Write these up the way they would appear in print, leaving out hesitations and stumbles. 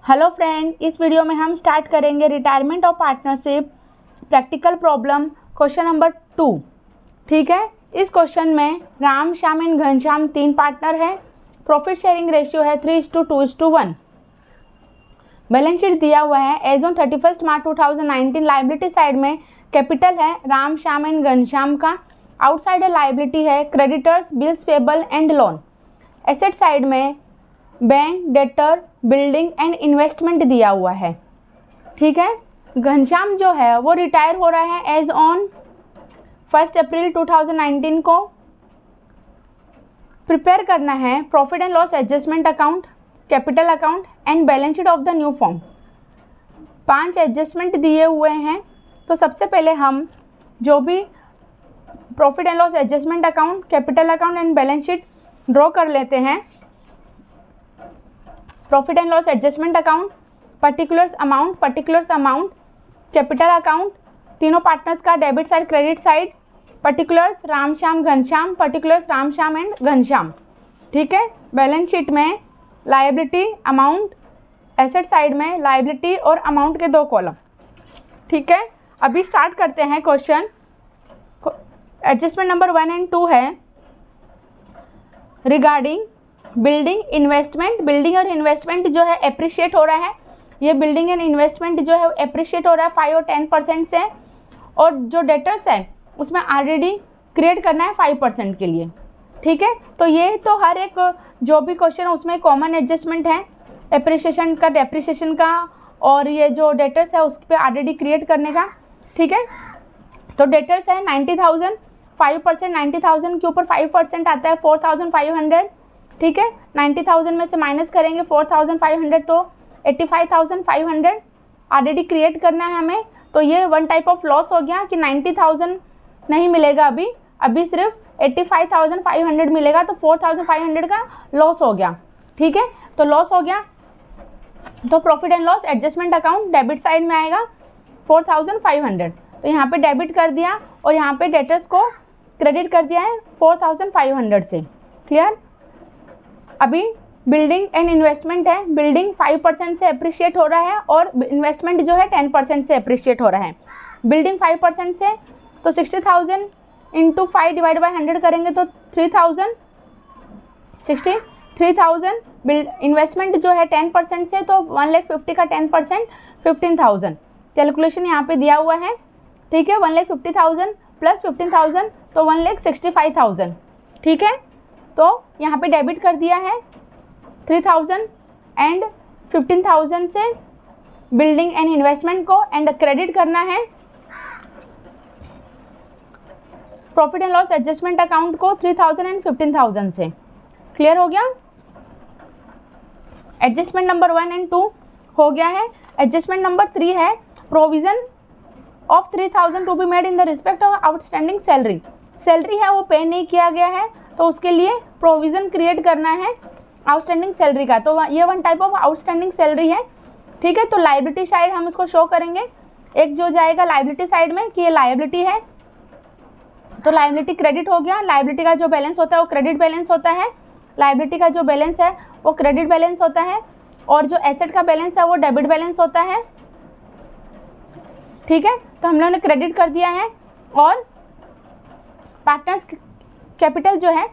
Hello friend, इस video में हम स्टार्ट करेंगे retirement of partnership practical problem question number 2। ठीक है, इस क्वेश्चन में राम, श्याम एंड घनश्याम 3 पार्टनर है। प्रॉफिट शेयरिंग रेशियो है 3:2:1। बैलेंस शीट दिया हुआ है। As on 31 March 2019 liability side में कैपिटल है राम, श्याम एंड घनश्याम का। आउटसाइड लाइबिलिटी है creditors, bills payable and loan. Asset side में bank, debtor, building and investment दिया हुआ है। ठीक है, घनश्याम जो है वो रिटायर हो रहा है एज ऑन 1 अप्रैल 2019 को। प्रिपेयर करना है profit and loss adjustment account, capital account and balance sheet of the new form. 5 adjustment दिए हुए हैं। तो सबसे पहले हम जो भी profit and loss adjustment account, capital account and balance sheet draw कर लेते हैं। Profit and loss adjustment account, particulars amount, capital account, तीनों पार्टनर्स का debit side, credit side, particulars Ram, Shyam, Ghanshyam, particulars Ram, Shyam and Ghanshyam. ठीक है, बैलेंस शीट में लायबिलिटी, अमाउंट, एसेट साइड में liability और अमाउंट के 2 कॉलम। ठीक है, अभी स्टार्ट करते हैं क्वेश्चन। एडजस्टमेंट नंबर 1 एंड 2 है रिगार्डिंग बिल्डिंग इन्वेस्टमेंट। बिल्डिंग और इन्वेस्टमेंट जो है एप्रिशिएट हो रहा है। ये बिल्डिंग एंड इन्वेस्टमेंट जो है एप्रिशिएट हो रहा है 5 और 10% से। और जो डेटर्स है उसमें ऑलरेडी क्रिएट करना है 5% के लिए। ठीक है, तो ये तो हर एक जो भी क्वेश्चन है उसमें कॉमन एडजस्टमेंट है एप्रिशिएशन का, डेप्रिशिएशन का, और ये जो डेटर्स है उस पर ऑलरेडी क्रिएट करने का। ठीक है, तो डेटर्स है 90,000, 5% 90,000 के ऊपर 5% आता है 4,500। ठीक है, 90,000 में से माइनस करेंगे 4,500 तो 85,500 ऑलरेडी क्रिएट करना है हमें। तो ये वन टाइप ऑफ लॉस हो गया कि 90,000 नहीं मिलेगा अभी सिर्फ 85,500 मिलेगा, तो 4,500 का लॉस हो गया। ठीक है, तो लॉस हो गया तो profit and loss adjustment account debit side में आएगा 4,500। तो यहाँ पे डेबिट कर दिया और यहाँ पे डेटर्स को क्रेडिट कर दिया है 4,500 से। क्लियर। अभी बिल्डिंग एंड इन्वेस्टमेंट है। बिल्डिंग 5% से अप्रिशिएट हो रहा है और इन्वेस्टमेंट जो है 10% से अप्रिशिएट हो रहा है। बिल्डिंग 5% से तो 60,000 इंटू 5 डिवाइड बाई 100 करेंगे तो 3,000, 63,000। इन्वेस्टमेंट जो है 10% से तो 1,50,000 का 10% 15,000। कैलकुलेशन यहाँ पे दिया हुआ है। ठीक है, 1,50,000 प्लस 15,000 तो 1,65,000। ठीक है, तो यहाँ पे डेबिट कर दिया है 3,000 एंड 15,000 से बिल्डिंग एंड इन्वेस्टमेंट को, एंड क्रेडिट करना है profit and loss adjustment account को 3,000 एंड 15,000 से। क्लियर हो गया। एडजस्टमेंट नंबर 1 एंड 2 हो गया है। एडजस्टमेंट नंबर 3 है provision of 3,000 to be made in the respect of outstanding salary. Salary है वो पे नहीं किया गया है तो उसके लिए प्रोविज़न क्रिएट करना है आउटस्टैंडिंग सैलरी का। तो ये one type of outstanding salary है। ठीक है, तो लायबिलिटी साइड हम इसको शो करेंगे। एक जो जाएगा लायबिलिटी साइड में कि ये लायबिलिटी है, तो लायबिलिटी क्रेडिट हो गया। लायबिलिटी का जो बैलेंस होता है वो क्रेडिट बैलेंस होता है। लायबिलिटी का जो बैलेंस है वो क्रेडिट बैलेंस होता है और जो एसेट का बैलेंस है वो डेबिट बैलेंस होता है। ठीक है, तो हम लोगों ने क्रेडिट कर दिया है और पार्टनर्स कैपिटल जो है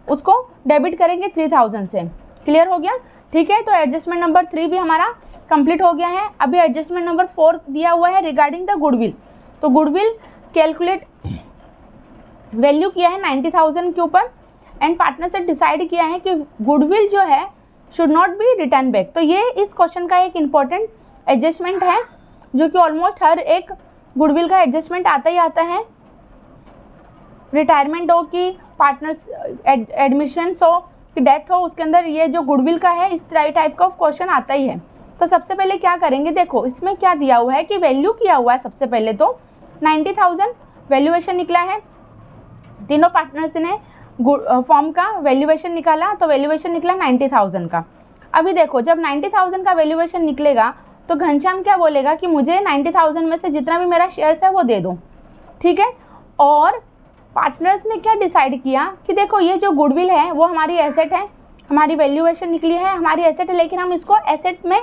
उसको डेबिट करेंगे 3,000 से। क्लियर हो गया। ठीक है, तो एडजस्टमेंट नंबर 3 भी हमारा कंप्लीट हो गया है। अभी एडजस्टमेंट नंबर 4 दिया हुआ है रिगार्डिंग द गुडविल। तो गुडविल कैलकुलेट वैल्यू किया है 90,000 के ऊपर एंड पार्टनर से डिसाइड किया है कि गुडविल जो है should not be return back. तो ये इस क्वेश्चन का एक इम्पॉर्टेंट एडजस्टमेंट है जो कि ऑलमोस्ट हर एक गुडविल का एडजस्टमेंट आता ही आता है। रिटायरमेंट हो कि पार्टनर्स एडमिशन हो कि डेथ हो, उसके अंदर ये जो गुडविल का है इस टाइप का क्वेश्चन आता ही है। तो सबसे पहले क्या करेंगे, देखो इसमें क्या दिया हुआ है कि वैल्यू किया हुआ है। सबसे पहले तो 90,000 वैल्यूएशन निकला है। तीनों पार्टनर्स ने फॉर्म का वैल्यूएशन निकाला तो वैल्यूएशन निकला 90,000 का। अभी देखो जब 90,000 का वैल्यूएशन निकलेगा तो घनश्याम क्या बोलेगा कि मुझे 90,000 में से जितना भी मेरा शेयर्स है वो दे दो। ठीक है, और पार्टनर्स ने क्या डिसाइड किया कि देखो ये जो गुडविल है वो हमारी एसेट है, हमारी वैल्यूएशन निकली है हमारी एसेट है, लेकिन हम इसको एसेट में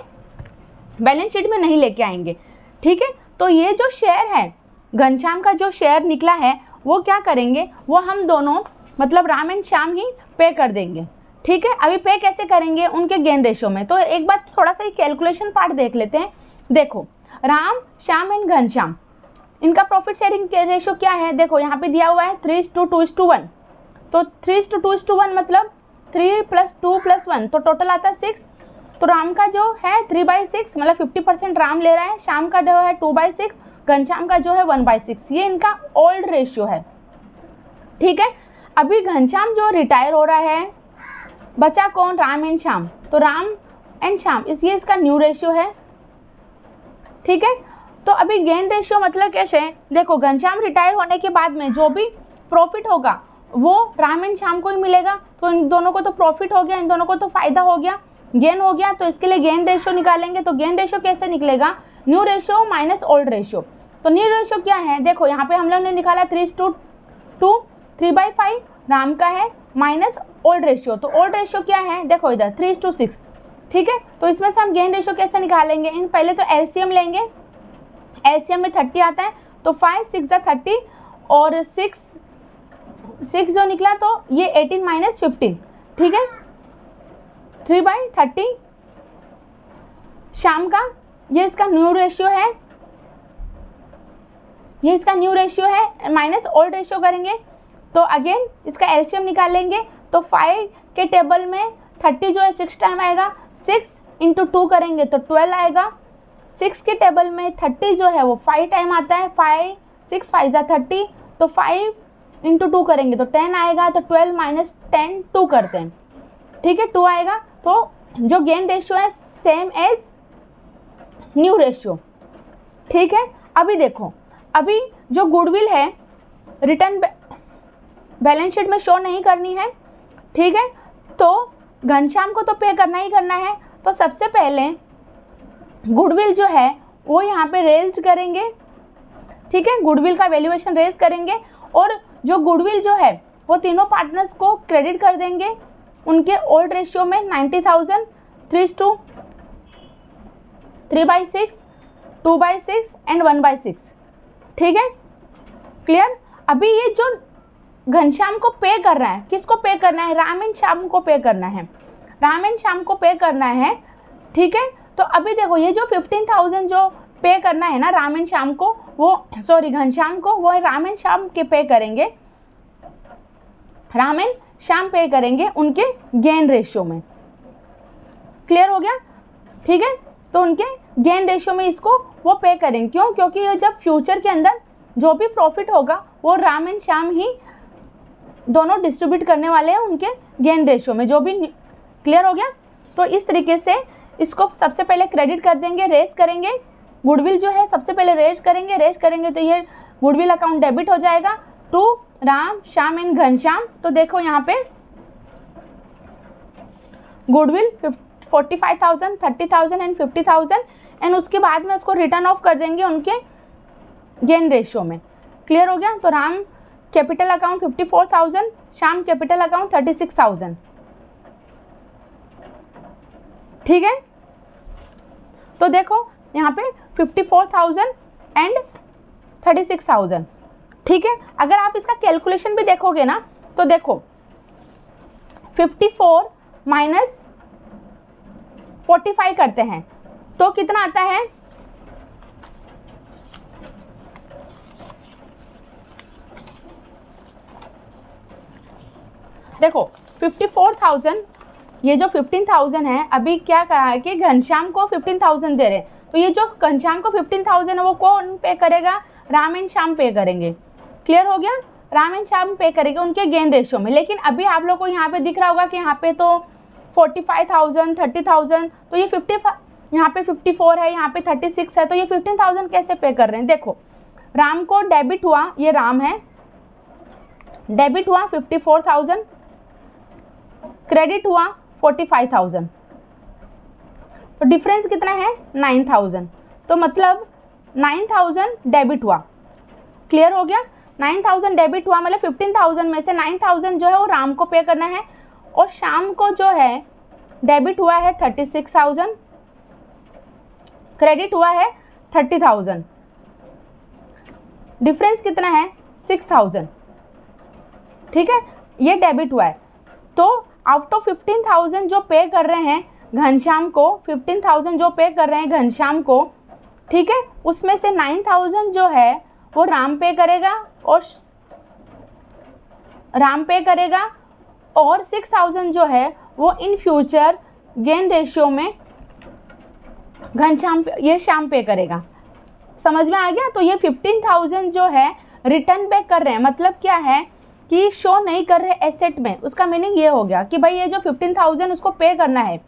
बैलेंस शीट में नहीं लेके आएंगे, ठीक है। तो ये जो शेयर है घनश्याम का जो शेयर निकला है वो क्या करेंगे, वो हम दोनों मतलब राम एंड श्याम ही पे कर देंगे, ठीक है। अभी पे कैसे करेंगे, उनके गेन रेशियो में। तो एक बार थोड़ा सा कैलकुलेशन पार्ट देख लेते हैं। देखो राम श्याम एंड घनश्याम इनका प्रॉफिट शेयरिंग रेशियो क्या है, देखो यहाँ पे दिया हुआ है 3:2:1। तो 3:2:1 मतलब 3 + 2 + 1 तो टोटल आता है 6। तो राम का जो है 3/6 मतलब 50% राम ले रहा है, श्याम का जो है 2/6, घनश्याम का जो है 1/6। ये इनका ओल्ड रेशियो है, ठीक है। अभी घनश्याम जो रिटायर हो रहा है, बचा कौन, राम एंड श्याम। तो राम एंड श्याम ये इसका न्यू रेशियो है, ठीक है। तो अभी गेन रेशियो मतलब कैसे है, देखो घनश्याम रिटायर होने के बाद में जो भी प्रॉफिट होगा वो राम एंड श्याम को ही मिलेगा। तो इन दोनों को तो प्रॉफिट हो गया, इन दोनों को तो फायदा हो गया, गेन हो गया। तो इसके लिए गेन रेशियो निकालेंगे। तो गेन रेशियो कैसे निकलेगा, new ratio minus old ratio. तो न्यू रेशियो क्या है, देखो यहाँ पे हम लोग ने निकाला 3:2, 3/5 राम का है माइनस ओल्ड रेशियो। तो ओल्ड रेशियो क्या है, देखो इधर 3:6, ठीक है। तो इसमें से हम गेन रेशियो कैसे निकालेंगे, इन पहले तो एलसीएम लेंगे। एलसीएम में 30 आता है, तो 5 6 30 और 6 जो निकला तो ये 18 - 15, ठीक है। 3/30 शाम का ये इसका न्यू रेशियो है, ये इसका न्यू रेशियो है माइनस ओल्ड रेशियो करेंगे। तो अगेन इसका एलसीएम निकालेंगे। तो 5 के टेबल में 30 जो है 6 टाइम आएगा, 6 × 2 करेंगे तो 12 आएगा। 6 के टेबल में 30 जो है वो 5 टाइम आता है, 5 6 5 = 30, तो 5 × 2 करेंगे तो 10 आएगा। तो 12 - 10 2 करते हैं, ठीक है, 2 आएगा। तो जो गेन रेशियो है सेम एज न्यू रेशियो, ठीक है। अभी देखो, अभी जो गुडविल है रिटर्न बैलेंस शीट में शो नहीं करनी है, ठीक है। तो घनश्याम को तो पे करना ही करना है। तो सबसे पहले गुडविल जो है वो यहाँ पे रेज्ड करेंगे, ठीक है, गुडविल का वैल्यूएशन रेज करेंगे। और जो गुडविल जो है वो तीनों पार्टनर्स को क्रेडिट कर देंगे उनके ओल्ड रेशियो में 90,000, 3/6, 2/6 एंड 1/6, ठीक है, क्लियर। अभी ये जो घनश्याम को पे कर रहा है, किसको पे करना है, राम एंड श्याम को पे करना है, राम एंड श्याम को पे करना है, ठीक है। तो अभी देखो ये जो 15,000 जो पे करना है ना राम एंड श्याम को, वो सॉरी घनश्याम को, वो राम एंड श्याम के पे करेंगे, राम एंड श्याम पे करेंगे उनके गेन रेशियो में। क्लियर हो गया, ठीक है। तो उनके गेन रेशियो में इसको वो पे करेंगे, क्यों, क्योंकि ये जब फ्यूचर के अंदर जो भी प्रॉफिट होगा वो राम एंड श्याम ही दोनों डिस्ट्रीब्यूट करने वाले हैं उनके गेन रेशियो में जो भी। क्लियर हो गया। तो इस तरीके से इसको सबसे पहले क्रेडिट कर देंगे, रेज करेंगे। गुडविल जो है सबसे पहले रेज करेंगे तो ये गुडविल अकाउंट डेबिट हो जाएगा टू राम श्याम एंड घनश्याम। तो देखो यहाँ पे गुडविल 45,000, 30,000 एंड 50,000 एंड उसके बाद में उसको रिटर्न ऑफ कर देंगे उनके गेन रेशियो में। क्लियर हो गया। तो Ram capital account 54,000, Shyam capital account 36,000, ठीक है। तो देखो यहाँ पे 54,000 एंड 36,000, ठीक है। अगर आप इसका कैलकुलेशन भी देखोगे ना तो देखो 54 माइनस 45 करते हैं तो कितना आता है, देखो 54,000, ये जो 15,000 है, अभी क्या कहा है कि घनश्याम को 15,000 दे रहे हैं। तो ये जो घनश्याम को 15,000 है वो कौन पे करेगा, राम एंड श्याम पे करेंगे। क्लियर हो गया, राम एंड श्याम पे करेंगे उनके गेन रेशियो में। लेकिन अभी आप लोग को यहाँ पे दिख रहा होगा कि यहाँ पे तो 45,000, 30,000, तो ये 50, यहाँ पे 54 है, यहाँ पे 36 है, तो ये 15,000 कैसे पे कर रहे हैं। देखो राम को डेबिट हुआ, ये राम है, डेबिट हुआ 54,000, क्रेडिट हुआ 45,000, तो डिफरेंस कितना है 9,000। तो मतलब 9,000 डेबिट हुआ। क्लियर हो गया, 9,000 डेबिट हुआ मतलब 15,000 में से 9,000 जो है वो राम को पे करना है और शाम को जो है डेबिट हुआ है 36,000, क्रेडिट हुआ है 30,000, डिफरेंस कितना है 6,000, ठीक है, ये डेबिट हुआ है। तो आउट ऑफ 15,000 जो पे कर रहे हैं घनश्याम को, 15,000 जो पे कर रहे हैं घनश्याम को, ठीक है, उसमें से 9,000 जो है वो राम पे करेगा और 6,000 जो है वो इन फ्यूचर गेन रेशियो में घनश्याम ये श्याम पे करेगा। समझ में आ गया? तो ये 15,000 जो है रिटर्न बैक कर रहे हैं, मतलब क्या है कि शो नहीं कर रहे एसेट में। उसका मीनिंग ये हो गया कि भाई ये जो 15,000 उसको पे करना है,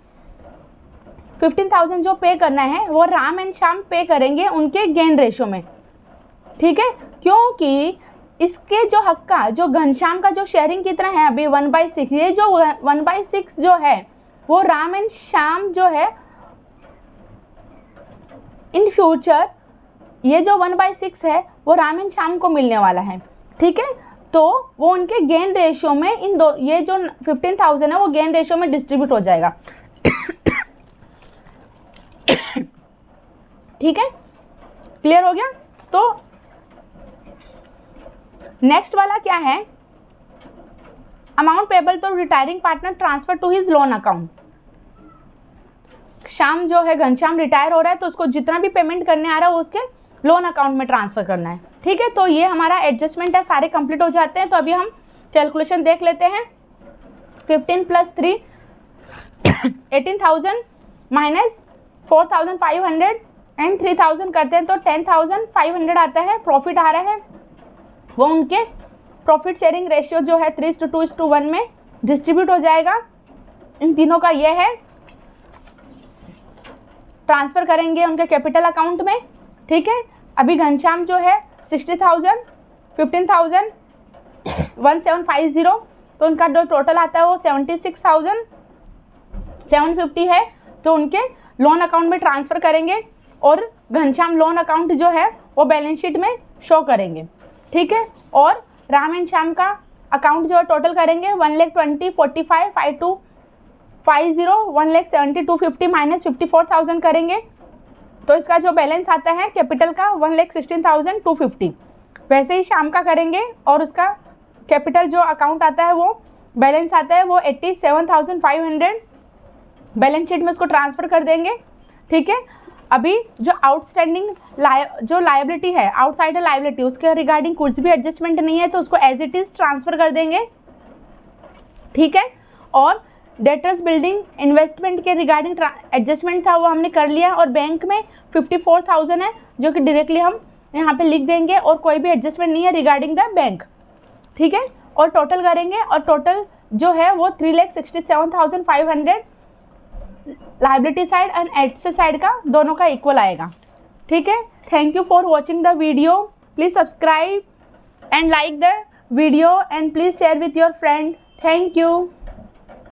15,000 जो पे करना है वो राम एंड श्याम पे करेंगे उनके गेन रेशियो में, ठीक है, क्योंकि इसके जो हक का जो घनश्याम का जो शेयरिंग कितना है अभी 1/6, ये जो 1/6 जो है वो राम एंड श्याम जो है इन फ्यूचर ये जो 1/6 है वो राम एंड श्याम को मिलने वाला है, ठीक है। तो वो उनके गेन रेशियो में इन दो ये जो 15,000 है वो गेन रेशियो में डिस्ट्रीब्यूट हो जाएगा, ठीक है, क्लियर हो गया। तो नेक्स्ट वाला क्या है, amount payable to retiring partner transfer to his loan account. Shyam जो है घनश्याम रिटायर हो रहा है तो उसको जितना भी पेमेंट करने आ रहा है वो उसके लोन अकाउंट में ट्रांसफर करना है, ठीक है। तो ये हमारा एडजस्टमेंट है, सारे कंप्लीट हो जाते हैं। तो अभी हम कैलकुलेशन देख लेते हैं। 15 + 3 18,000 माइनस 4,500 एंड 3,000 करते हैं तो 10,500 आता है, प्रॉफिट आ रहा है। वो उनके प्रॉफिट शेयरिंग रेशियो जो है 3:2:1 में डिस्ट्रीब्यूट हो जाएगा। इन तीनों का ये है, ट्रांसफ़र करेंगे उनके कैपिटल अकाउंट में, ठीक है। अभी घनश्याम जो है 60,000 15,000 1750, तो उनका जो टोटल आता है वो 76,750 है। तो उनके लोन अकाउंट में ट्रांसफ़र करेंगे और घनश्याम लोन अकाउंट जो है वो बैलेंस शीट में शो करेंगे, ठीक है। और राम एंड श्याम का अकाउंट जो है टोटल करेंगे 1,20,45 5250 1,70,250 माइनस 54,000 करेंगे तो इसका जो बैलेंस आता है कैपिटल का 1,16,250। वैसे ही श्याम का करेंगे और उसका कैपिटल जो अकाउंट आता है वो बैलेंस आता है वो 87,500 बैलेंस शीट में उसको ट्रांसफ़र कर देंगे, ठीक है। अभी जो आउटस्टैंडिंग जो लायबिलिटी है, आउटसाइडर लायबिलिटी, उसके रिगार्डिंग कुछ भी एडजस्टमेंट नहीं है तो उसको एज इट इज़ ट्रांसफ़र कर देंगे, ठीक है। और डेटर्स बिल्डिंग इन्वेस्टमेंट के रिगार्डिंग एडजस्टमेंट था वो हमने कर लिया और बैंक में 54,000 है जो कि डायरेक्टली हम यहाँ पे लिख देंगे और कोई भी एडजस्टमेंट नहीं है रिगार्डिंग द बैंक, ठीक है। और टोटल करेंगे और टोटल जो है वो 3,67,500 liability side and asset side का दोनों का इक्वल आएगा, ठीक है। Thank you for watching the video. Please subscribe and like the video and please share with your friend. Thank you.